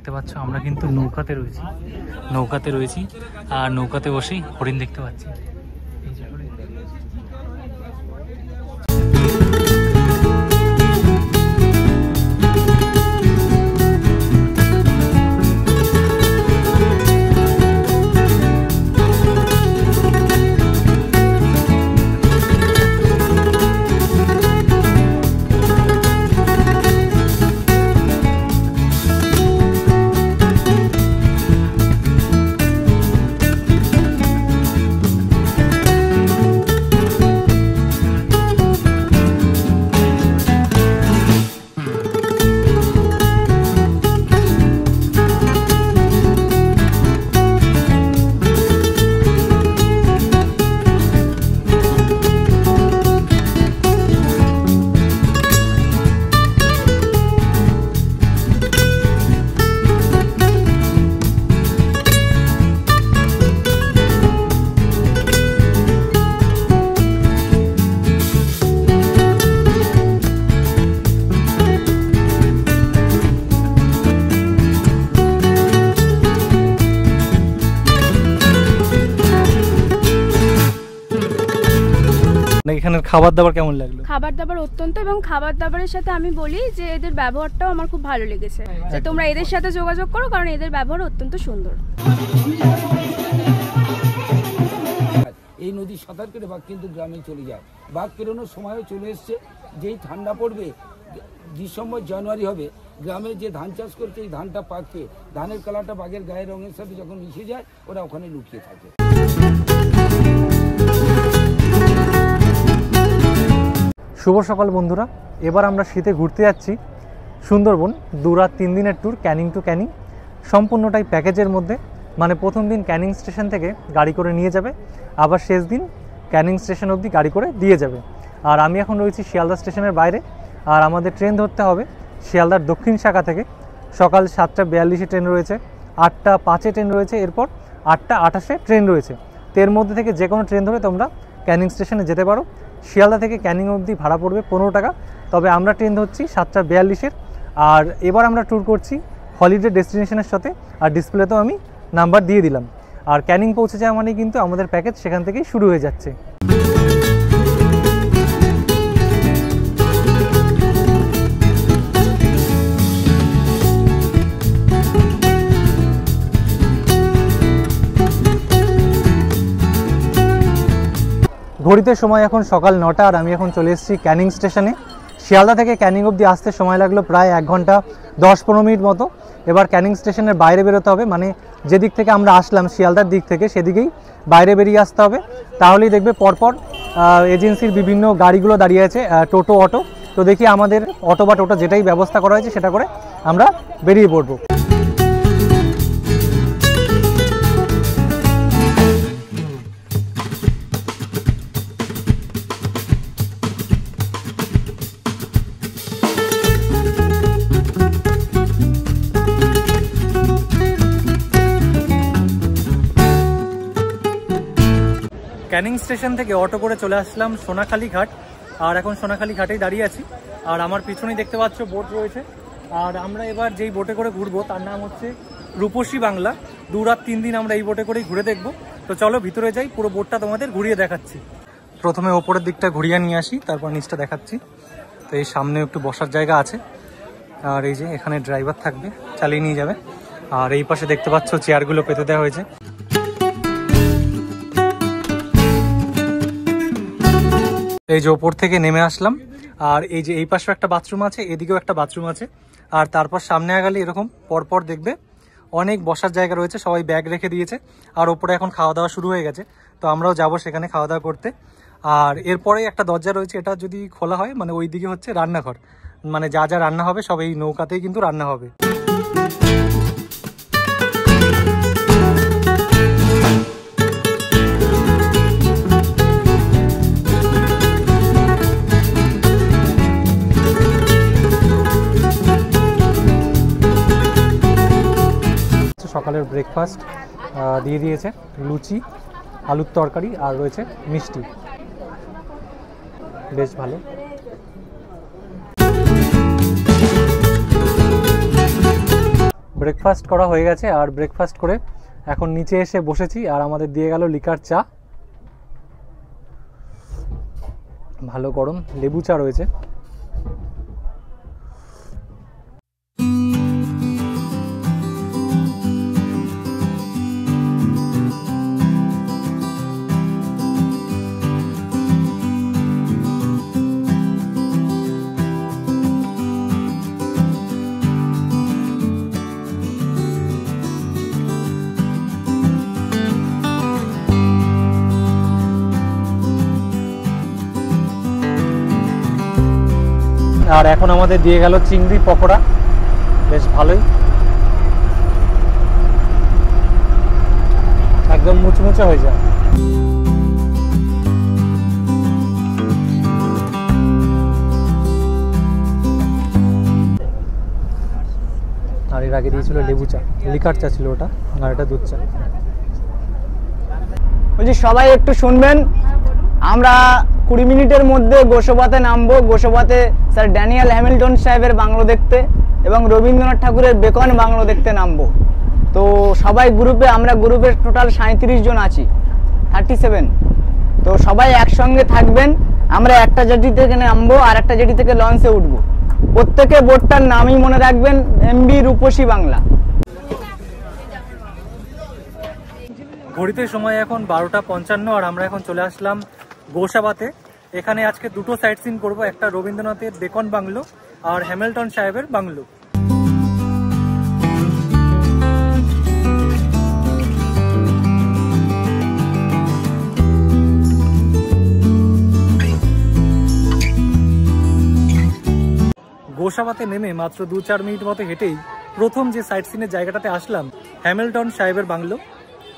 দেখতে পাচ্ছ আমরা কিন্তু নৌকাতে রয়েছি আর নৌকাতে বসেই হরিণ দেখতে পাচ্ছি। এই যে হরিণ। এখানের খাবার দাবার কেমন লাগলো? খাবার দাবার অত্যন্ত, এবং খাবার দাবারের সাথে আমি বলি যে এদের ব্যবহারটাও আমার খুব ভালো লেগেছে, যে তোমরা এদের সাথে যোগাযোগ করো, কারণ এদের ব্যবহার অত্যন্ত সুন্দর। এই নদী সাঁতার কেটে বাঘ কিন্তু গ্রামে চলে যায়। বাঘ পেরোনোর সময়ও চলে এসছে। যেই ঠান্ডা পড়বে, ডিসেম্বর জানুয়ারি হবে, গ্রামে যে ধান চাষ করছে এই ধানটা পাকবে, ধানের কালারটা বাঘের গায়ের রঙের সাথে যখন মিশে যায় ওরা ওখানে লুকিয়ে থাকে। শুভ সকাল বন্ধুরা, এবার আমরা শীতে ঘুরতে যাচ্ছি সুন্দরবন। 2 রাত 3 দিনের ট্যুর, ক্যানিং টু ক্যানিং, সম্পূর্ণটাই প্যাকেজের মধ্যে। মানে প্রথম দিন ক্যানিং স্টেশন থেকে গাড়ি করে নিয়ে যাবে, আবার শেষ দিন ক্যানিং স্টেশন অবধি গাড়ি করে দিয়ে যাবে। আর আমি এখন রয়েছি শিয়ালদা স্টেশনের বাইরে, আর আমাদের ট্রেন ধরতে হবে শিয়ালদার দক্ষিণ শাখা থেকে। সকাল 7:42-এ ট্রেন রয়েছে, 8:05-এ ট্রেন রয়েছে, এরপর 8:28-এ ট্রেন রয়েছে। তো এর মধ্যে থেকে যে কোনো ট্রেন ধরে তোমরা ক্যানিং স্টেশনে যেতে পারো। শিয়ালদা থেকে ক্যানিং অবধি ভাড়া পড়বে 15 টাকা। তবে আমরা ট্রেন ধরছি 7:42-এর। আর এবার আমরা ট্যুর করছি হলিডে ডেস্টিনেশনের সাথে, আর ডিসপ্লেতেও আমি নাম্বার দিয়ে দিলাম। আর ক্যানিং পৌঁছে যাওয়া মানেই কিন্তু আমাদের প্যাকেজ সেখান থেকেই শুরু হয়ে যাচ্ছে। ঘড়িতে সময় এখন সকাল 9টা, আর আমি এখন চলে এসেছি ক্যানিং স্টেশনে। শিয়ালদা থেকে ক্যানিং অবধি আসতে সময় লাগলো প্রায় 1 ঘন্টা 10-15 মিনিট মতো। এবার ক্যানিং স্টেশনের বাইরে বেরোতে হবে, মানে যেদিক থেকে আমরা আসলাম শিয়ালদার দিক থেকে সেদিকেই বাইরে বেরিয়ে আসতে হবে। তাহলেই দেখবে পরপর এজেন্সির বিভিন্ন গাড়িগুলো দাঁড়িয়ে আছে, টোটো, অটো। তো দেখি আমাদের অটো বা টোটো যেটাই ব্যবস্থা করা হয়েছে সেটা করে আমরা বেরিয়ে পড়বো। ক্যানিং স্টেশন থেকে অটো করে চলে আসলাম সোনাখালী ঘাট, আর এখন সোনাখালী ঘাটেই দাঁড়িয়ে আছি। আর আমার পিছনেই দেখতে পাচ্ছ বোট রয়েছে। আর আমরা এবার যেই বোটে করে ঘুরবো তার নাম হচ্ছে রূপসী বাংলা। 2 রাত 3 দিন আমরা এই বোটে করেই ঘুরে দেখবো। তো চলো ভিতরে যাই, পুরো বোটটা তোমাদের ঘুরিয়ে দেখাচ্ছি। প্রথমে ওপরের দিকটা ঘুরিয়ে নিয়ে আসি, তারপর নিচটা দেখাচ্ছি। তো এই সামনে একটু বসার জায়গা আছে, আর এই যে এখানে ড্রাইভার থাকবে, চালিয়ে নিয়ে যাবে। আর এই পাশে দেখতে পাচ্ছ চেয়ারগুলো পেতে দেওয়া হয়েছে। এই যে ওপর থেকে নেমে আসলাম, আর এই যে এই পাশে একটা বাথরুম আছে, এদিকেও একটা বাথরুম আছে। আর তারপর সামনে গেলে এরকম পরপর দেখবে অনেক বসার জায়গা রয়েছে, সবাই ব্যাগ রেখে দিয়েছে। আর ওপরে এখন খাওয়া দাওয়া শুরু হয়ে গেছে, তো আমরাও যাবো সেখানে খাওয়া দাওয়া করতে। আর এরপরে একটা দরজা রয়েছে, এটা যদি খোলা হয় মানে ওই দিকে হচ্ছে রান্নাঘর, মানে যা যা রান্না হবে সব এই নৌকাতেই কিন্তু রান্না হবে। সকালের ব্রেকফাস্ট দিয়ে দিয়েছে, লুচি, আলুর তরকারি, আর রয়েছে মিষ্টি, বেশ ভালো। ব্রেকফাস্ট করা হয়ে গেছে, আর ব্রেকফাস্ট করে এখন নিচে এসে বসেছি, আর আমাদের দিয়ে গেল লিকার চা, ভালো গরম লেবু চা রয়েছে। আর এখন আমাদের দিয়ে গেল চিংড়ি পকোড়া, বেশ ভালোই, একদম মুচমুচে হয়ে যায়। আর এর আগে দিয়েছিল লেবু চা, লিকার চা ছিল ওটা, আর এটা দুধ চা। বলছি সবাই একটু শুনবেন, আমরা 20 মিনিটের মধ্যে গোসাবাতে নামবো। গোসাবাতে স্যার ড্যানিয়েল হ্যামিল্টন সাহেবের বাংলো দেখতে এবং রবীন্দ্রনাথ ঠাকুরের বেকন বাংলো দেখতে নামবো। তো সবাই গ্রুপে, আমরা গ্রুপের টোটাল 37 জন আছি, 37। তো সবাই একসঙ্গে থাকবেন। আমরা একটা জেটি থেকে নামবো আর একটা জেটি থেকে লঞ্চে উঠবো। প্রত্যেকে বোটটার নামই মনে রাখবেন, এমবি রূপসী বাংলা। ঘড়িতে সময় এখন 12:55, আর আমরা এখন চলে আসলাম গোসাবাতে। এখানে আজকে দুটো সাইট সিন করবো, একটা রবীন্দ্রনাথের বেকন বাংলো আর হ্যামিল্টন সাহেবের বাংলো। গোসাবাতে নেমে মাত্র 2-4 মিনিট মতো হেঁটেই প্রথম যে সাইট সিনের জায়গাটাতে আসলাম, হ্যামিল্টন সাহেবের বাংলো।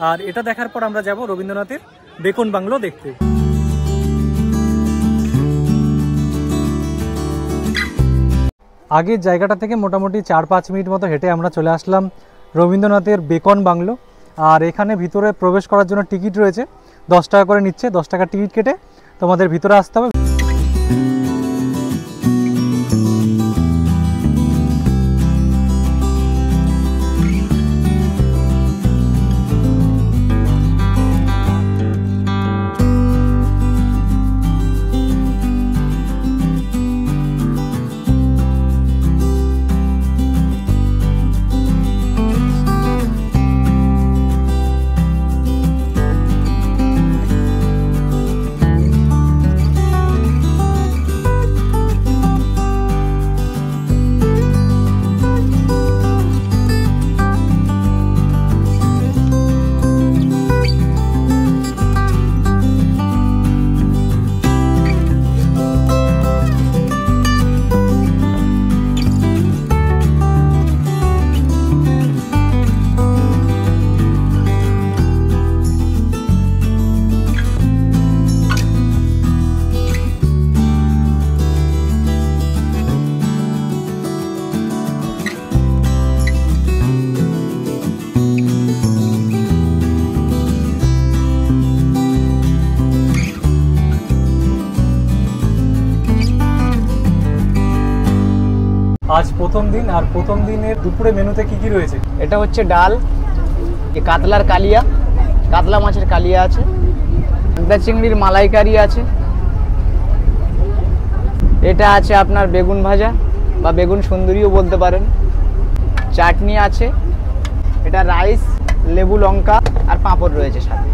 আর এটা দেখার পর আমরা যাব রবীন্দ্রনাথের বেকন বাংলো দেখতে। আগের জায়গাটা থেকে মোটামুটি 4-5 মিনিট মতো হেঁটে আমরা চলে আসলাম রবীন্দ্রনাথের বেকন বাংলো। আর এখানে ভিতরে প্রবেশ করার জন্য টিকিট রয়েছে, 10 টাকা করে নিচ্ছে। 10 টাকা টিকিট কেটে তোমাদের ভিতরে আসতে হবে। আজ প্রথম দিন, আর প্রথম দিনের দুপুরে মেনুতে কি কি রয়েছে? এটা হচ্ছে ডাল, কাতলার কালিয়া, কাতলা মাছের কালিয়া আছে, আদা চিংড়ির মালাইকারি আছে, এটা আছে আপনার বেগুন ভাজা বা বেগুন সুন্দরীও বলতে পারেন, চাটনি আছে, এটা রাইস, লেবু লঙ্কা আর পাঁপড় রয়েছে সাথে।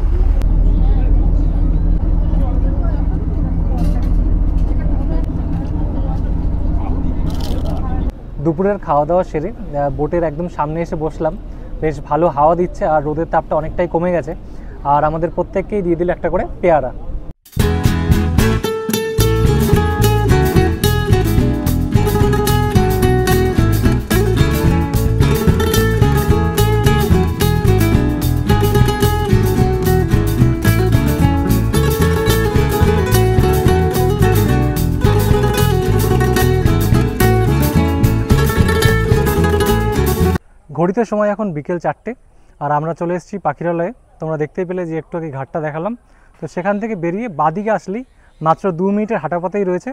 দুপুরের খাওয়া দাওয়া সেরে বোটের একদম সামনে এসে বসলাম। বেশ ভালো হাওয়া দিচ্ছে, আর রোদের তাপটা অনেকটাই কমে গেছে। আর আমাদের প্রত্যেককেই দিয়ে দিল একটা করে পেয়ারা। ঘড়িতে সময় এখন বিকেল 4টে, আর আমরা চলে এসেছি পাখিরালয়ে। তোমরা দেখতেই পেলে যে একটু আগে ঘাটটা দেখালাম। তো সেখান থেকে বেরিয়ে বাদিকে আসলেই মাত্র 2 মিনিটের হাঁটাপথেই রয়েছে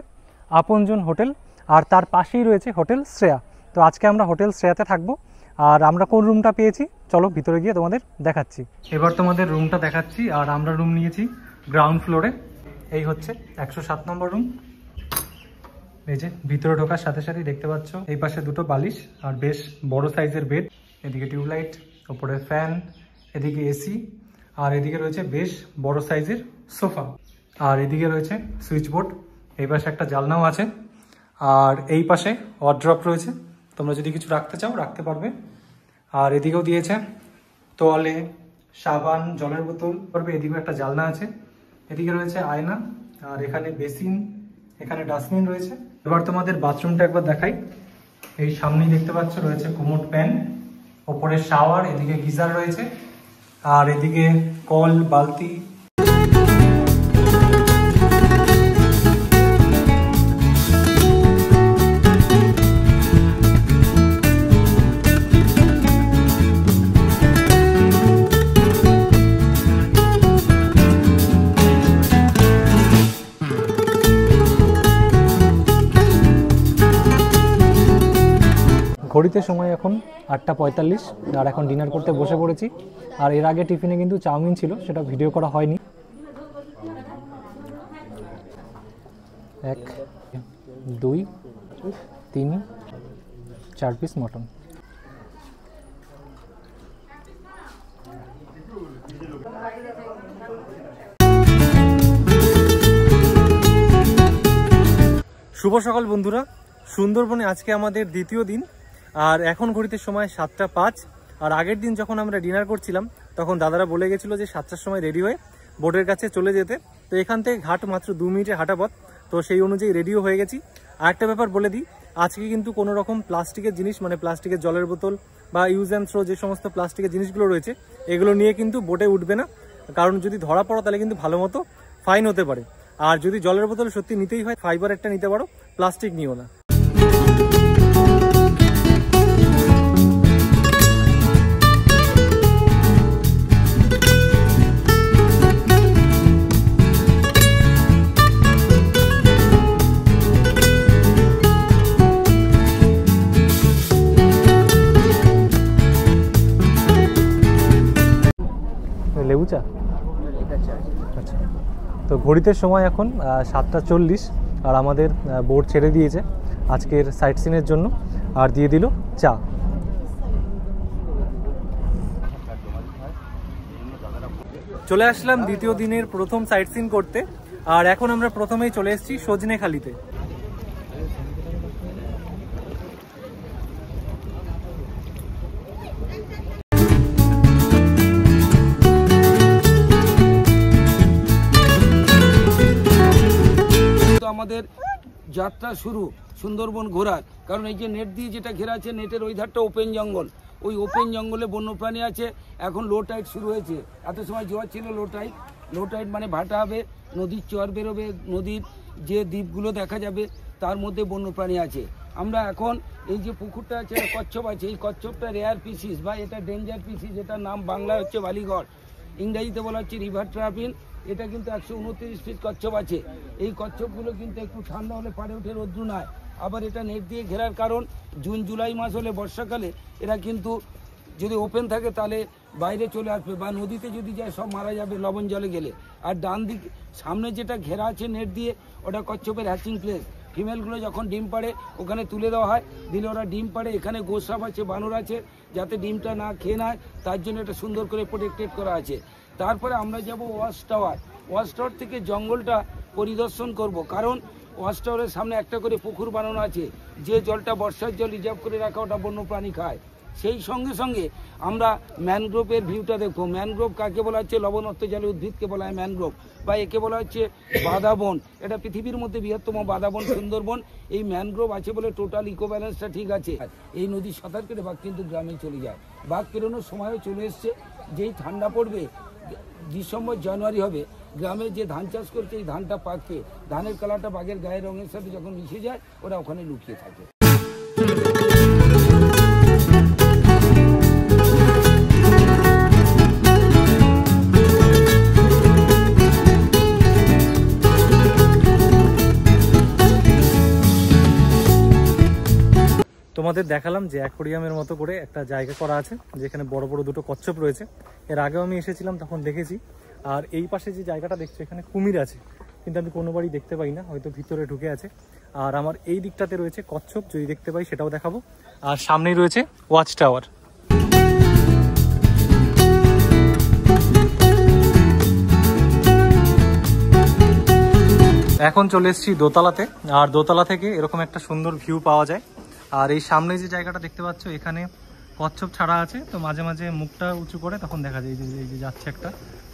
আপনজন হোটেল, আর তার পাশেই রয়েছে হোটেল শ্রেয়া। তো আজকে আমরা হোটেল শ্রেয়াতে থাকবো। আর আমরা কোন রুমটা পেয়েছি চলো ভিতরে গিয়ে তোমাদের দেখাচ্ছি। এবার তোমাদের রুমটা দেখাচ্ছি। আর আমরা রুম নিয়েছি গ্রাউন্ড ফ্লোরে। এই হচ্ছে 107 নম্বর রুম। এই যে ভিতরে ঢোকার সাথে সাথেই দেখতে পাচ্ছ এই পাশে দুটো বালিশ আর বেশ বড় সাইজের বেড, এদিকে টিউবলাইট, ওপরে ফ্যান, এদিকে এসি, আর এদিকে রয়েছে বেশ বড় সাইজের সোফা, আর এদিকে রয়েছে সুইচ বোর্ড। এই পাশে একটা জানলাও আছে, আর এই পাশে ওয়ার্ড্রপ রয়েছে, তোমরা যদি কিছু রাখতে চাও রাখতে পারবে। আর এদিকেও দিয়েছে তোয়ালে, সাবান, জলের বোতল পারবে। এদিকেও একটা জানলা আছে, এদিকে রয়েছে আয়না, আর এখানে বেসিন, এখানে ডাস্টবিন রয়েছে। এবার তোমাদের বাথরুমটা একবার দেখাই। এই সামনেই দেখতে পাচ্ছ রয়েছে কোমোড প্যান, ওপরে শাওয়ার, এদিকে গিজার রয়েছে, আর এদিকে কল, বালতি। ঘড়িতে সময় এখন 8:45, আর এখন ডিনার করতে বসে পড়েছি। আর এর আগে টিফিনে কিন্তু চাউমিন ছিল, সেটা ভিডিও করা হয়নি। 1 2 3 4 পিস মটন। শুভ সকাল বন্ধুরা, সুন্দরবনে আজকে আমাদের দ্বিতীয় দিন। আর এখন ঘড়িতে সময় 7:05। আর আগের দিন যখন আমরা ডিনার করছিলাম তখন দাদারা বলে গেছিল যে 7টার সময় রেডি হয়ে বোটের কাছে চলে যেতে। তো এখান থেকে ঘাট মাত্র 2 মিনিটের হাঁটা পথ, তো সেই অনুযায়ী রেডিও হয়ে গেছি। আর একটা ব্যাপার বলে দিই, আজকে কিন্তু কোনো রকম প্লাস্টিকের জিনিস, মানে প্লাস্টিকের জলের বোতল বা ইউজ অ্যান্ড থ্রো যে সমস্ত প্লাস্টিকের জিনিসগুলো রয়েছে এগুলো নিয়ে কিন্তু বোটে উঠবে না, কারণ যদি ধরা পড়ো তাহলে কিন্তু ভালো মতো ফাইন হতে পারে। আর যদি জলের বোতল সত্যি নিতেই হয় ফাইবার একটা নিতে পারো, প্লাস্টিক নিও না। লেবু চা, আচ্ছা। তো ঘড়িতে সময় এখন 7:40, আর আমাদের বোট ছেড়ে দিয়েছে আজকের সাইট সিনের জন্য, আর দিয়ে দিল চা। চলে আসলাম দ্বিতীয় দিনের প্রথম সাইট সিন করতে। আর এখন আমরা প্রথমেই চলে এসেছি সজনেখালিতে। আমাদের যাত্রা শুরু সুন্দরবন ঘোরার, কারণ এই যে নেট দিয়ে যেটা ঘেরা আছে, নেটের ওই ধারটা ওপেন জঙ্গল, ওই ওপেন জঙ্গলে বন্যপ্রাণী আছে। এখন লো টাইড শুরু হয়েছে, এত সময় জোয়ার ছিল লো টাইড মানে ভাটা হবে, নদীর চর বেরোবে, নদীর যে দ্বীপগুলো দেখা যাবে তার মধ্যে বন্যপ্রাণী আছে। আমরা এখন এই যে পুকুরটা আছে, কচ্ছপ আছে, এই কচ্ছপটা রেয়ার পিসিস বা এটা ডেঞ্জার পিসিস, এটার নাম বাংলায় হচ্ছে বালিগড়, ইংরেজিতে বলা হচ্ছে রিভার ট্রাপিন। এটা কিন্তু 129 ফিট কচ্ছপ আছে। এই কচ্ছপগুলো কিন্তু একটু ঠান্ডা হলে পাড়ে উঠে রোদ্রু নয়। আবার এটা নেট দিয়ে ঘেরার কারণ জুন জুলাই মাস হলে বর্ষাকালে এরা কিন্তু যদি ওপেন থাকে তাহলে বাইরে চলে আসবে, বা নদীতে যদি যায় সব মারা যাবে লবণ জলে গেলে। আর ডান দিক সামনে যেটা ঘেরা আছে নেট দিয়ে, ওটা কচ্ছপের হ্যাচিং প্লেস। ফিমেলগুলো যখন ডিম পাড়ে ওখানে তুলে দেওয়া হয়, দিলে ওরা ডিম পাড়ে। এখানে গোসাপ আছে, বানর আছে, যাতে ডিমটা না খেয়ে নেয় তার জন্য এটা সুন্দর করে প্রোটেক্টেড করা আছে। তারপরে আমরা যাব ওয়াচ টাওয়ার থেকে জঙ্গলটা পরিদর্শন করব, কারণ ওয়াচ টাওয়ারের সামনে একটা করে পুকুর বানানো আছে, যে জলটা বর্ষার জল রিজার্ভ করে রাখা, ওটা বন্যপ্রাণী খায়। সেই সঙ্গে সঙ্গে আমরা ম্যানগ্রোভের ভিউটা দেখবো। ম্যানগ্রোভ কাকে বলা হচ্ছে? লবণাক্ত জলে উদ্ভিদকে বলা হয় ম্যানগ্রোভ, বা একে বলা হচ্ছে বাদাবন। এটা পৃথিবীর মধ্যে বৃহত্তম বাদাবন সুন্দরবন। এই ম্যানগ্রোভ আছে বলে টোটাল ইকো ব্যালেন্সটা ঠিক আছে। এই নদী সাঁতার কেটে বাঘ কিন্তু গ্রামে চলে যায়। বাঘ পেরোনোর সময়ও চলে এসছে। যেই ঠান্ডা পড়বে, ডিসেম্বর জানুয়ারি হবে, গ্রামে যে ধান চাষ করছে এই ধানটা পাকছে, ধানের কালারটা বাঘের গায়ের রঙের সাথে যখন মিশে যায় ওরা ওখানে লুকিয়ে থাকে। তোমাদের দেখালাম যে অ্যাকোয়ারিয়ামের মতো করে একটা জায়গা করা আছে, যেখানে বড় বড় দুটো কচ্ছপ রয়েছে। এর আগেও আমি এসেছিলাম, তখন দেখেছি। আর এই পাশে যে জায়গাটা দেখছো, এখানে কুমির আছে, কিন্তু আমি কোনোবারই দেখতে পাই না, হয়তো ভিতরে ঢুকে আছে। আর আমার এই দিকটাতে রয়েছে কচ্ছপ, যদি দেখতে পাই সেটাও দেখাবো। আর সামনেই রয়েছে ওয়াচ টাওয়ার। এখন চলে এসেছি দোতলাতে, আর দোতলা থেকে এরকম একটা সুন্দর ভিউ পাওয়া যায়। আর এই সামনে যে জায়গাটা দেখতে পাচ্ছ, এখানে কচ্ছপ ছাড়া আছে, তো মাঝে মাঝে মুখটা উঁচু করে তখন দেখা যায় এই যে যাচ্ছে একটা,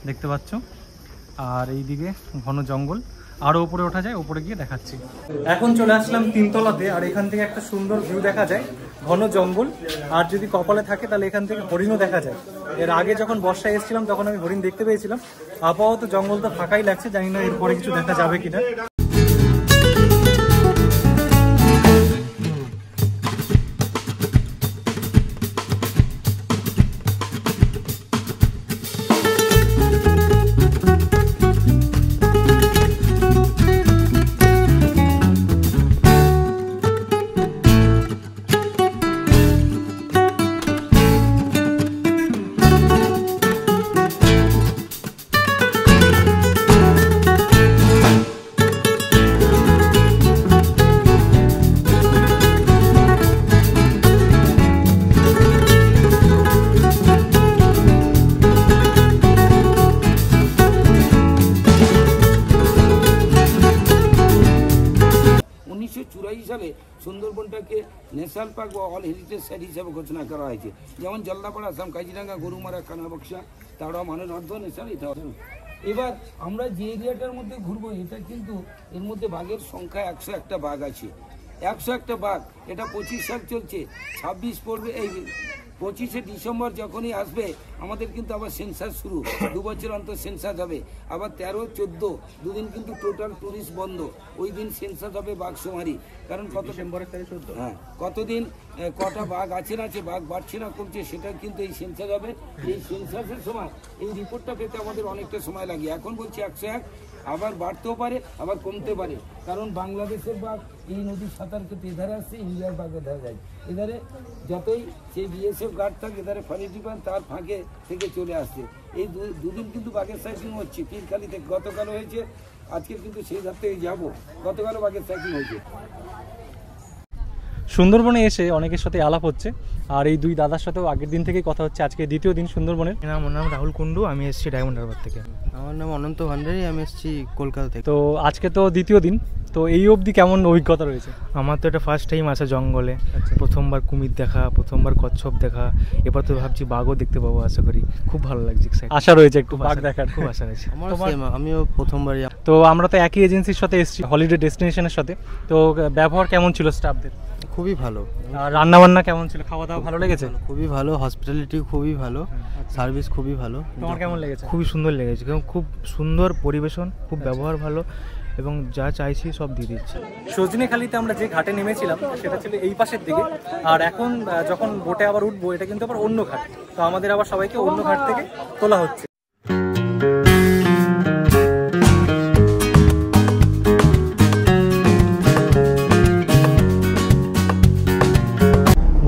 দেখতে পাচ্ছ। আর এইদিকে ঘন জঙ্গল, আরও উপরে ওঠা যায়, উপরে গিয়ে দেখাচ্ছি। এখন চলে আসলাম 3 তলাতে, আর এখান থেকে একটা সুন্দর ভিউ দেখা যায়, ঘন জঙ্গল। আর যদি কপালে থাকে তাহলে এখান থেকে হরিণও দেখা যায়। এর আগে যখন বর্ষায় এসেছিলাম তখন আমি হরিণ দেখতে পেয়েছিলাম। আপাতত জঙ্গলটা ফাঁকাই লাগছে, জানি না এরপরে কিছু দেখা যাবে কিনা। হিসাবে সুন্দরবনটাকে ন্যাশনাল পার্ক বা অল হেরিটেজ সাইট হিসাবে ঘোষণা করা হয়েছে। যেমন জলদাপাড়া, আসাম, কাজিরাঙ্গা, গরুমারা, কানাবক্সা, তারা মানববর্ধন ন্যাশনাল। এটা এবার আমরা যে এরিয়াটার মধ্যে ঘুরবো, এটা কিন্তু এর মধ্যে বাঘের সংখ্যা 101টা বাঘ আছে। 101টা বাঘ, এটা 25 সাল চলছে, 26 পড়বে। এই 25শে ডিসেম্বর যখনই আসবে আমাদের কিন্তু আবার সেন্সাস শুরু, 2 বছর অন্তর সেন্সাস হবে। আবার 13, 14 দুদিন কিন্তু টোটাল টুরিস্ট বন্ধ। ওই দিন সেন্সাস হবে বাঘসুমারি, কারণ কত ডিসেম্বরের তারিখ 14, হ্যাঁ, কতদিন কটা বাঘ আছে না আছে, বাঘ বাড়ছে না কমছে, সেটা কিন্তু এই সেন্সাস হবে। এই সেন্সাসের সময় এই রিপোর্টটা পেতে আমাদের অনেকটা সময় লাগে। এখন বলছি 101, আবার বাড়তেও পারে আবার কমতে পারে, কারণ বাংলাদেশের বাঘ এই নদীর সাঁতার কেটে এধারে আসছে, ইন্ডিয়ার বাঘ এধারে যায়। এধারে যতই সেই বিএসএফ গার্ড থাকে, এধারে ফাঁড়িটি পান, তার ফাঁকে থেকে চলে আসছে। এই দুদিন কিন্তু বাঘের সাইক্লিং হচ্ছে পীরখালিতে, গতকাল হয়েছে, আজকে কিন্তু সেই ধার থেকে যাবো, গতকালও বাঘের সাইক্লিং হয়েছে। সুন্দরবনে এসে অনেকের সাথে আলাপ হচ্ছে, আর এই দুই দাদার সাথেও আগের দিন থেকেই কথা হচ্ছে। আজকে দ্বিতীয় দিন সুন্দরবনের। আমার নাম রাহুল কুন্ডু, আমি এসেছি ডায়মন্ড হারবার থেকে। আমার নাম অনন্ত ভান্ডারী, আমি এসেছি কলকাতা থেকে। তো আজকে তো দ্বিতীয় দিন, তো এই অবধি কেমন অভিজ্ঞতা রয়েছে? আমার তো এটা ফার্স্ট টাইম আসা জঙ্গলে, প্রথমবার কুমির দেখা, প্রথমবার কচ্ছপ দেখা, এবার তো ভাবছি বাঘও দেখতে পাবো, আশা করি। খুব ভালো লাগছে, আশা রয়েছে একটু বাঘ দেখার, খুব আশা রয়েছে। আমিও প্রথমবারই। তো আমরা তো একই এজেন্সির সাথে এসেছি, হলিডে ডেস্টিনেশনের সাথে। তো ব্যবহার কেমন ছিল স্টাফদের? খুবই ভালো। আর রান্নাবান্না কেমন ছিল? খাওয়া দাওয়া ভালো লেগেছে? খুবই ভালো, হসপিটালিটি খুবই ভালো, সার্ভিস খুবই ভালো। তোমার কেমন লেগেছে? খুবই সুন্দর লেগেছে, খুব সুন্দর পরিবেশন, খুব ব্যবহার ভালো, এবং যা চাইছি সব দিয়ে দিচ্ছে। সজনেখালিতে আমরা যে ঘাটে নেমেছিলাম সেটা ছিল এই পাশের দিকে, আর এখন যখন বোটে আবার উঠবো, এটা কিন্তু আবার অন্য ঘাট। তো আমাদের আবার সবাইকে অন্য ঘাট থেকে তোলা হচ্ছে।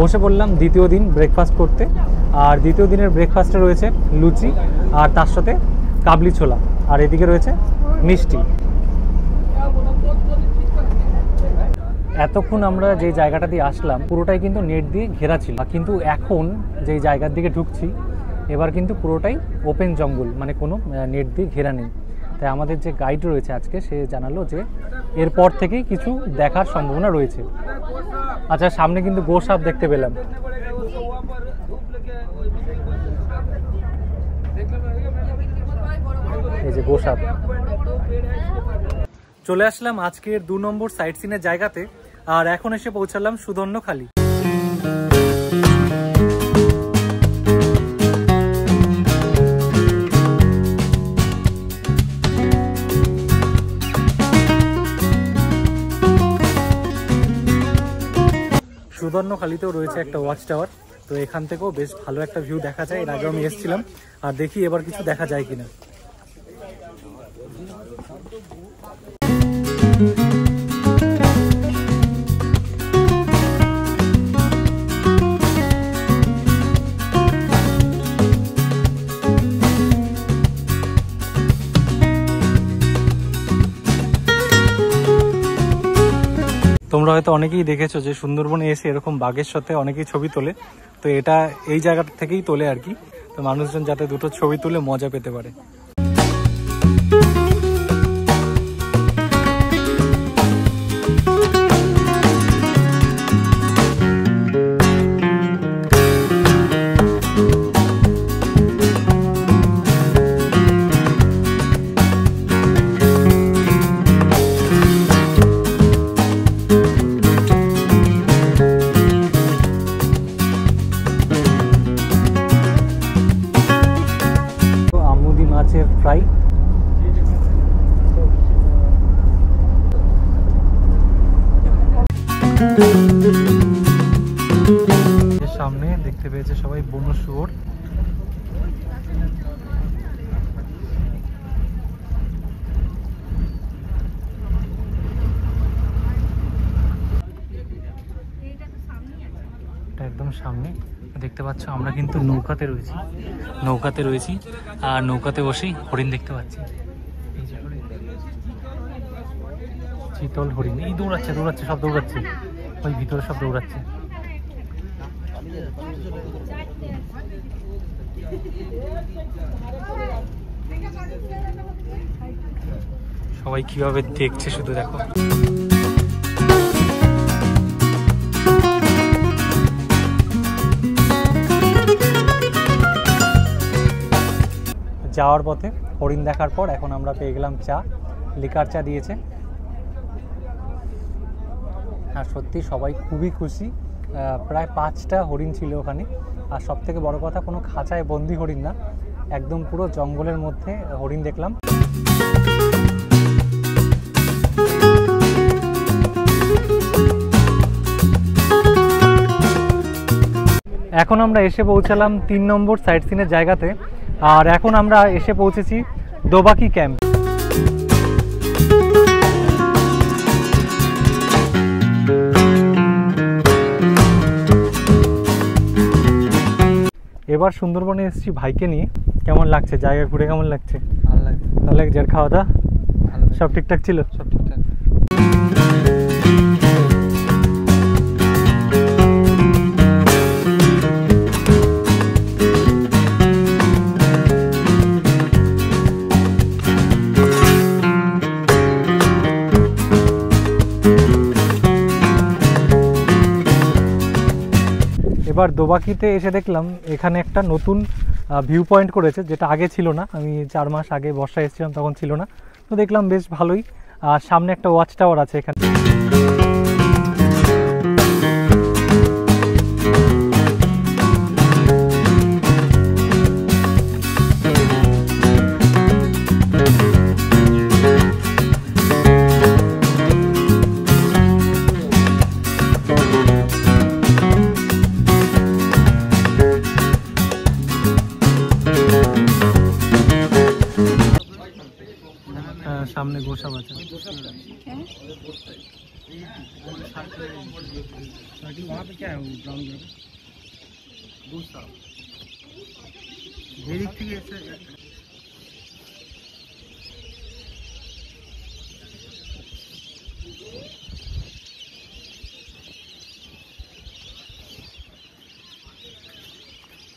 বসে পড়লাম দ্বিতীয় দিন ব্রেকফাস্ট করতে। আর দ্বিতীয় দিনের ব্রেকফাস্টে রয়েছে লুচি, আর তার সাথে কাবলি ছোলা, আর এদিকে রয়েছে মিষ্টি। এতক্ষণ আমরা যে জায়গাটা দিয়ে আসলাম পুরোটাই কিন্তু নেট দিয়ে ঘেরা ছিল, কিন্তু এখন যেই জায়গার দিকে ঢুকছি এবার কিন্তু পুরোটাই ওপেন জঙ্গল, মানে কোনো নেট দিয়ে ঘেরা নেই। তাই আমাদের যে গাইড রয়েছে আজকে, সে জানালো যে এরপর থেকেই কিছু দেখার সম্ভাবনা রয়েছে। আচ্ছা, সামনে কিন্তু গোসাপ দেখতে পেলাম। এই যে গোসাপ। চলে আসলাম আজকের 2 নম্বর সাইট সিনের জায়গাতে, আর এখন এসে পৌঁছালাম সুধন্যখালি। সুধন্যখালিতেও রয়েছে একটা ওয়াচ টাওয়ার, তো এখান থেকেও বেশ ভালো একটা ভিউ দেখা যায়। এর আগে আমি এসেছিলাম, আর দেখি এবার কিছু দেখা যায় কিনা। তোমরা হয়তো অনেকেই দেখেছো যে সুন্দরবনে এসে এরকম বাঘের সাথে অনেকেই ছবি তোলে, তো এটা এই জায়গা থেকেই তোলে আর কি, তো মানুষজন যাতে দুটো ছবি তুলে মজা পেতে পারে। মাছের ফ্রাই, সামনে দেখতে পেয়েছে সবাই বন্য শুয়োর। একদম সামনে দেখতে পাচ্ছ, আমরা কিন্তু নৌকাতে রয়েছি আর নৌকাতে বসেই হরিণ দেখতে পাচ্ছি। এই যে হরিণ, চিতল হরিণ, এই দৌড়াচ্ছে সব দৌড়াচ্ছে, ওই ভিতরে সব দৌড়াচ্ছে। সবাই কিভাবে দেখছে শুধু দেখো। যাওয়ার পথে হরিণ দেখার পর এখন আমরা পেয়ে গেলাম চা, লিকার চা দিয়েছে। আর সত্যি সবাই খুবই খুশি, প্রায় 5টা হরিণ ছিল ওখানে। আর সব থেকে বড় কথা, কোনো খাঁচায় বন্দি হরিণ না, একদম পুরো জঙ্গলের মধ্যে হরিণ দেখলাম। এখন আমরা এসে পৌঁছালাম 3 নম্বর সাইট সিনের জায়গাতে, আর এখন আমরা এসে পৌঁছেছি দোবাকি ক্যাম্প। এবার সুন্দরবনে এসেছি ভাইকে নিয়ে। কেমন লাগছে জায়গা ঘুরে, কেমন লাগছে? ভালো লাগছে। ভালো লাগছে। আর খাওয়া দাওয়া সব ঠিকঠাক ছিল? সব ঠিকঠাক। এবার দোবাকিতে এসে দেখলাম এখানে একটা নতুন ভিউ পয়েন্ট করেছে, যেটা আগে ছিল না। আমি 4 মাস আগে বর্ষায় এসেছিলাম, তখন ছিল না। তো দেখলাম বেশ ভালোই। আর সামনে একটা ওয়াচ টাওয়ার আছে এখানে। सामने गोशा बचा वहाँ पे क्या है वो ब्राउन कलर गोशा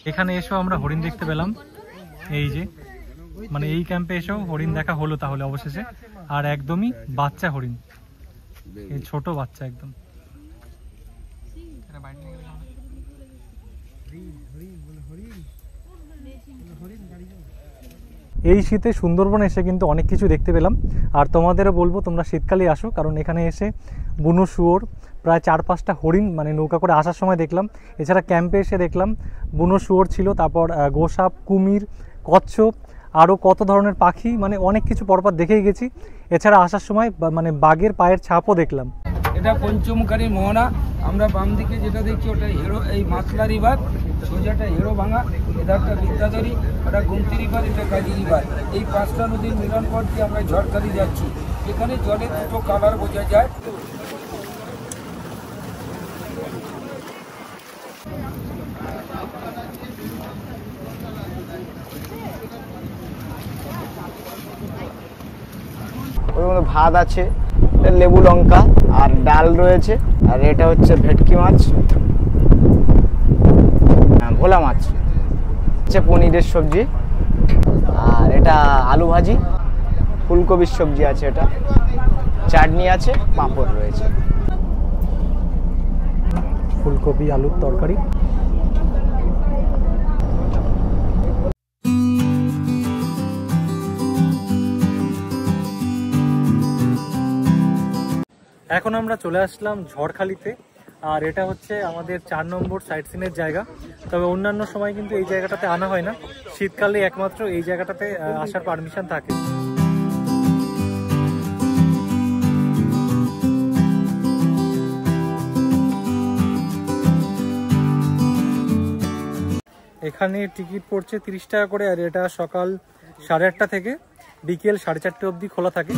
এখানে এসেও আমরা হরিণ দেখতে পেলাম। এই যে মানে এই ক্যাম্পে এসেও হরিণ দেখা হলো তাহলে অবশেষে। আর একদমই বাচ্চা হরিণ, এই ছোট বাচ্চা একদম। এই শীতে সুন্দরবনে এসে কিন্তু অনেক কিছু দেখতে পেলাম। আর তোমাদেরও বলবো তোমরা শীতকালে আসো, কারণ এখানে এসে বুনো শুয়োর, প্রায় 4-5টা হরিণ মানে নৌকা করে আসার সময় দেখলাম। এছাড়া ক্যাম্পে এসে দেখলাম বুনো শুয়োর ছিল, তারপর গোসাপ, কুমির, কচ্ছপ, আরও কত ধরনের পাখি, মানে অনেক কিছু পরপর দেখেই গেছি। এছাড়া আসার সময় মানে বাঘের পায়ের ছাপও দেখলাম। এটা পঞ্চমুখারী মোহনা। আমরা বাম দিকে যেটা দেখছি ওটা হেরো, এই মাছলা রিভার, সোজাটা হেরো ভাঙা, এধারটা বিদ্যাধরী, ওটা গুমতি রিভার, এটা কাজী রিভার। এই 5টা নদীর মিলন পথ দিয়ে আমরা ঝড়খালি যাচ্ছি। এখানে জলের দুটো কালার বোঝা যায়। ওর মধ্যে ভাত আছে, লেবু লঙ্কা আর ডাল রয়েছে, আর এটা হচ্ছে ভেটকি মাছ, ভোলা মাছ, হচ্ছে পনিরের সবজি, আর এটা আলু ভাজি, ফুলকপির সবজি আছে, এটা চাটনি আছে, পাঁপড় রয়েছে। ফুলকপি আলুর তরকারি। এখন আমরা চলে আসলাম ঝড়খালিতে, আর এটা হচ্ছে আমাদের 4 নম্বর সাইট সিনের জায়গা। তবে অন্যান্য সময় কিন্তু এই জায়গাটাতে আনা হয় না, শীতকালে একমাত্র এই জায়গাটাতে আসার পারমিশন থাকে। এখানে টিকিট পড়ছে 30 টাকা করে, আর এটা সকাল 8:30 থেকে বিকেল 4:30 অবধি খোলা থাকে।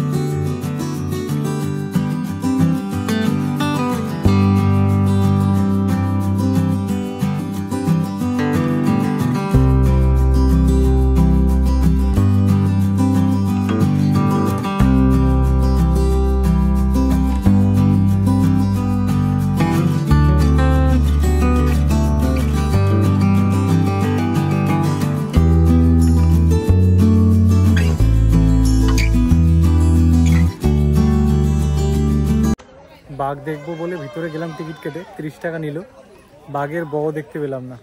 বাঘ দেখবো বলে ভিতরে গেলাম টিকিট কেটে, 30 টাকা নিল, বাঘের বড় দেখতে পেলাম না।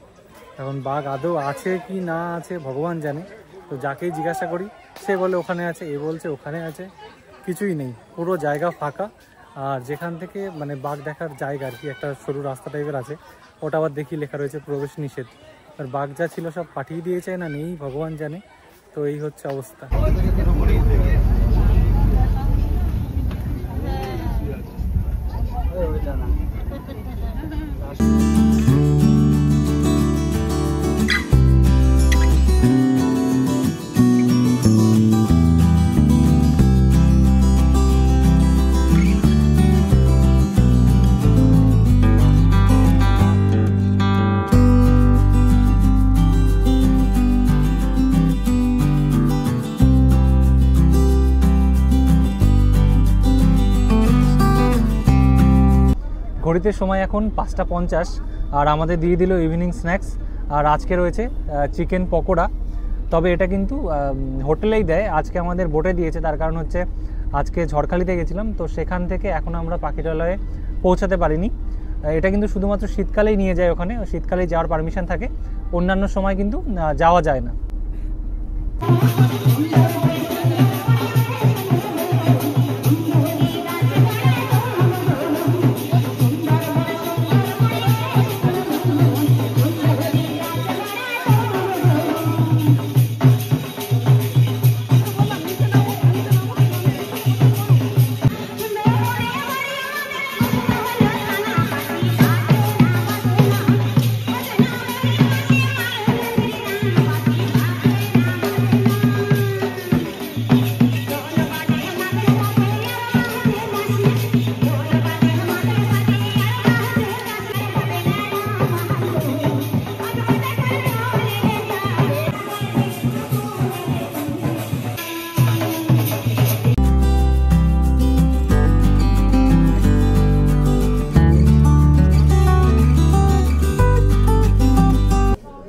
এখন বাঘ আদৌ আছে কি না আছে ভগবান জানে। তো যাকেই জিজ্ঞাসা করি সে বলে ওখানে আছে, এ বলছে ওখানে আছে, কিছুই নেই, পুরো জায়গা ফাঁকা। আর যেখান থেকে মানে বাঘ দেখার জায়গা আর কি, একটা সরু রাস্তা টাইপের আছে, ওটা আবার দেখি লেখা রয়েছে প্রবেশ নিষেধ। আর বাঘ যা ছিল সব পাঠিয়ে দিয়েছে না নেই ভগবান জানে। তো এই হচ্ছে অবস্থা। ঘড়িতে সময় এখন 5:50, আর আমাদের দিয়ে দিল ইভিনিং স্ন্যাক্স। আর আজকে রয়েছে চিকেন পকোড়া। তবে এটা কিন্তু হোটেলেই দেয়, আজকে আমাদের বোটে দিয়েছে। তার কারণ হচ্ছে আজকে ঝড়খালিতে গেছিলাম, তো সেখান থেকে এখন আমরা পাখিরালয়ে পৌঁছাতে পারিনি। এটা কিন্তু শুধুমাত্র শীতকালেই নিয়ে যায়, ওখানে শীতকালেই যাওয়ার পারমিশন থাকে, অন্যান্য সময় কিন্তু যাওয়া যায় না।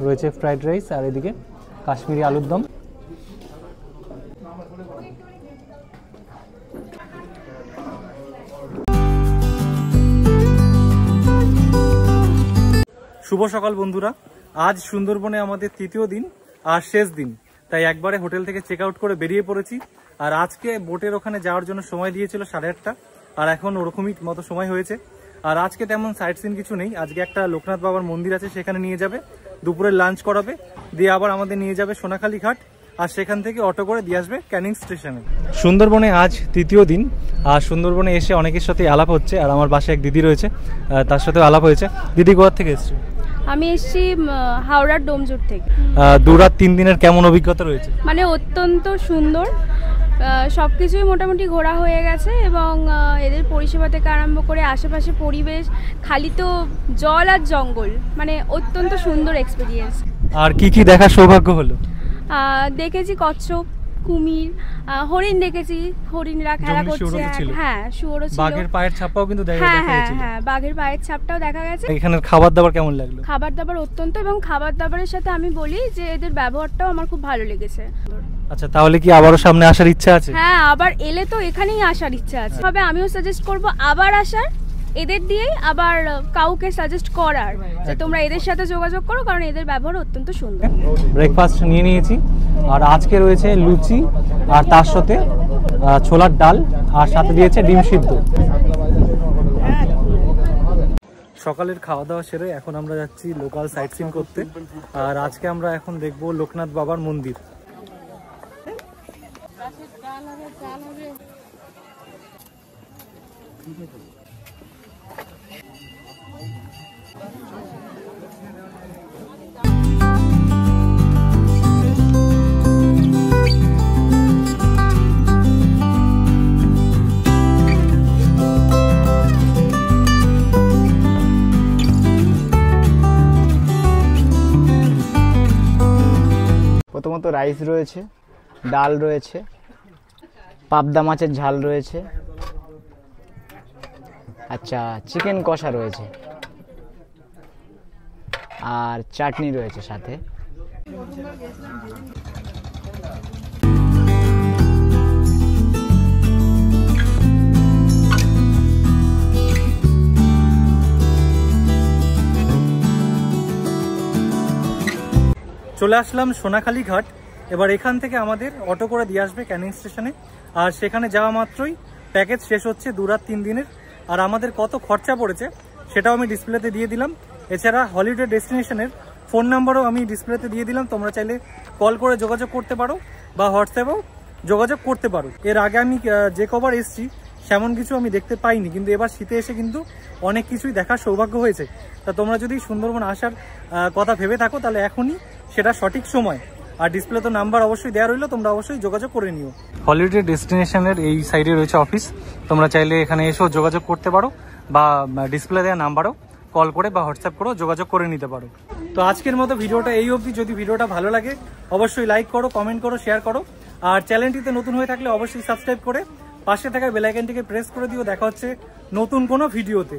রয়েছে ফ্রাইড রাইস, আর এদিকে কাশ্মীরি আলুর দম। শুভ সকাল বন্ধুরা, আজ সুন্দরবনে আমাদের 3য় দিন আর শেষ দিন, তাই একবারে হোটেল থেকে চেক আউট করে বেরিয়ে পড়েছি। আর আজকে বোটের ওখানে যাওয়ার জন্য সময় দিয়েছিল 8:30, আর এখন ওরকমই মতো সময় হয়েছে। আর আজকে তেমন সাইট সিন কিছু নেই, আজকে একটা লোকনাথ বাবার মন্দির আছে, সেখানে নিয়ে যাবে, দুপুরে লাঞ্চ করাবে, দিয়ে আবার আমাদের নিয়ে যাবে সোনাখালী ঘাট, আর সেখান থেকে অটো করে দিয়ে আসবে ক্যানিং স্টেশনে। সুন্দরবনে আজ 3য় দিন, আর সুন্দরবনে এসে অনেকের সাথে আলাপ হচ্ছে। আর আমার বাসায় এক দিদি রয়েছে, তার সাথেও আলাপ হয়েছে। দিদি কোথা থেকে এসছো? আমি এসেছি হাওড়ার ডোমজুর থেকে। 2 রাত 3 দিনের কেমন অভিজ্ঞতা রয়েছে? মানে অত্যন্ত সুন্দর, সব কিছুই মোটামুটি ঘোরা হয়ে গেছে, এবং এদের পরিষেবা থেকে আরম্ভ করে আশেপাশে পরিবেশ, খালি তো জল আর জঙ্গল, মানে অত্যন্ত সুন্দর এক্সপিরিয়েন্স। আর কি কি দেখার সৌভাগ্য হলো? দেখেছি কচ্ছপ, কুমির, হরিণ দেখেছি, হরিণরা খেলা জঙ্গলি করছে। শুয়োরও ছিল। হ্যাঁ, শুয়োরও ছিল। বাঘের পায়ের ছাপটাও কিন্তু দেখা হ্যাঁ হ্যাঁ গেছিল। হ্যাঁ, বাঘের পায়ের ছাপটাও দেখা গেছে। এখানের খাবার দাবার কেমন লাগলো? খাবার দাবার অত্যন্ত, এবং খাবার দাবারের সাথে আমি বলি যে এদের ব্যবহারটাও আমার খুব ভালো লেগেছে। আচ্ছা, তাহলে কি আবারও সামনে আসার ইচ্ছা আছে? হ্যাঁ, আবার এলে তো এখানেই আসার ইচ্ছা আছে। তবে আমিও সাজেস্ট করব আবার আসার, এদের দিয়েই আবার কাউকে সাজেস্ট করার যে তোমরা এদের সাথে যোগাযোগ করো, কারণ এদের ব্যবহার অত্যন্ত সুন্দর। ব্রেকফাস্ট নিয়ে নিয়েছি, আর আজকে রয়েছে লুচি, আর তার সাথে ছোলার ডাল, আর সাথে দিয়েছে ডিম সিদ্ধ। সকালের খাওয়া দাওয়া সেরে এখন আমরা যাচ্ছি লোকাল সাইট সিন করতে, আর আজকে আমরা এখন দেখব লোকনাথ বাবার মন্দির। প্রথমত রাইস রয়েছে, ডাল রয়েছে, পাবদা মাছের ঝাল রয়েছে, আচ্ছা চিকেন কষা রয়েছে, আর চাটনি রয়েছে সাথে। চলে আসলাম সোনাখালী ঘাট। এবার এখান থেকে আমাদের অটো করে দিয়ে আসবে ক্যানিং স্টেশনে, আর সেখানে যাওয়া মাত্রই প্যাকেজ শেষ হচ্ছে 2 রাত 3 দিনের। আর আমাদের কত খরচা পড়েছে সেটাও আমি ডিসপ্লেতে দিয়ে দিলাম। এছাড়া হলিডে ডেস্টিনেশনের ফোন নাম্বারও আমি ডিসপ্লেতে দিয়ে দিলাম, তোমরা চাইলে কল করে যোগাযোগ করতে পারো বা হোয়াটসঅ্যাপেও যোগাযোগ করতে পারো। এর আগে আমি যে কবার এসেছি সেমন কিছু আমি দেখতে পাইনি, কিন্তু এবার শীতে এসে কিন্তু অনেক কিছুই দেখার সৌভাগ্য হয়েছে। তা তোমরা যদি সুন্দরবন আসার কথা ভেবে থাকো তাহলে এখনই সেটা সঠিক সময়। আর ডিসপ্লে তো নাম্বার অবশ্যই দেওয়া রইলো, তোমরা অবশ্যই যোগাযোগ করে নিও। হলিডে ডেস্টিনেশনের এই সাইডে রয়েছে অফিস, তোমরা চাইলে এখানে এসেও যোগাযোগ করতে পারো বা ডিসপ্লে দেওয়া নাম্বারও কল করে বা হোয়াটসঅ্যাপ করেও যোগাযোগ করে নিতে পারো। তো আজকের মতো ভিডিওটা এই অবধি। যদি ভিডিওটা ভালো লাগে অবশ্যই লাইক করো, কমেন্ট করো, শেয়ার করো, আর চ্যানেলটিতে নতুন হয়ে থাকলে অবশ্যই সাবস্ক্রাইব করে পাশে থাকা বেল আইকনটিকে প্রেস করে দিও। দেখা হচ্ছে নতুন কোনো ভিডিওতে।